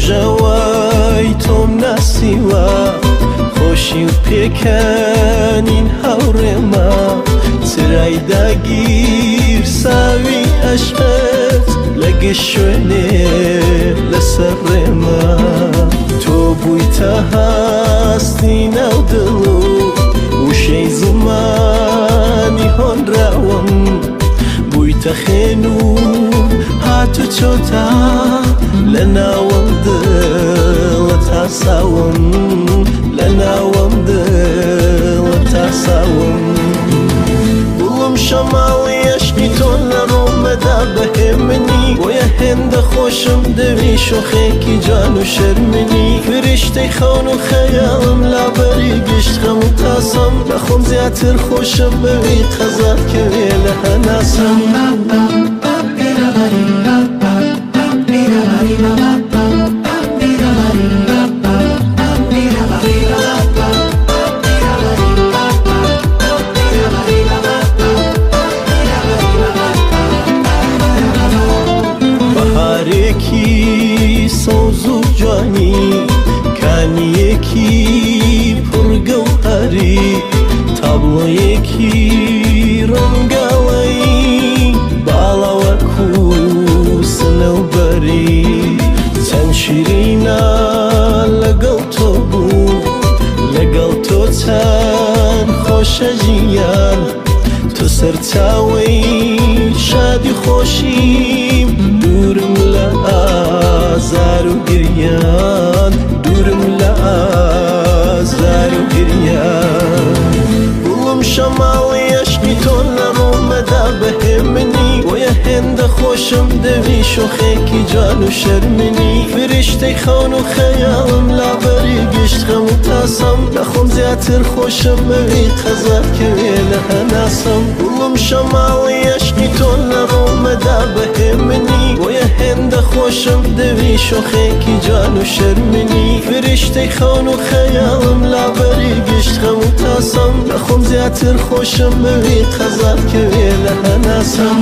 جوای توم نسیوە خۆشی و پێکەنین هەوڕێمە ترای داگیر ساوی عەشقت لەگە شوێنێ لەسەر ڕێمە تۆ بوویتە هەستی ناو دڵ و وشەی زمانی هۆنراوم بوویتە خێن و هاتو چۆتا لە ناوم دڵە تاساوم لە ناوم دڵە تاساوم گوڵم شەماڵی عەشقی تۆ لە ڕۆمەدا بەهێمنی بۆیە هێندە خۆشم دەوی شۆخێکی جان و شەرمنی فریشتەی خەون و خەیاڵم لابەری گشت خەم و تاسەم لە خۆم زیاتر خۆشم بەوی قەزات کەوێ لە هەناسەم بەهارێکی سەوز و جوانی کانیەکی پڕگەوهەری تابلۆیەکی ڕەنگاوەیی باڵاوەک و سنەوبەری چەند شیرینە لەگەڵ تۆ بوو لەگەڵ تۆ چەند خۆشە ژیان تۆ سەرچاوەی شادی خۆشیم دوورم لە ئازار و گریان دوورم لە ئازار و گریان گوڵم شەماڵی عەشقی تۆ لە ڕۆمەدا بەهێمنی بۆیە هێندە خۆشم دەوی شۆخێکی جان و شەرمنی فریشتەی خەون و خەیاڵم لابەری گشت خەم و تاسەم لە خۆم زیاتر خۆشم بەوی قەزات کەوێ لە هەناسەم گوڵم شەماڵی عەشقی تۆ لە ڕۆمەدا بەهێمنی بۆیە هێندە خۆشم دەوی شۆخێکی جان و شەرمنی فریشتەی خەون و خەیاڵم لابەری گشت خەم و تاسەم لە خۆم زیاتر خۆشم بەوی قەزات کەوێ لە هەناسەم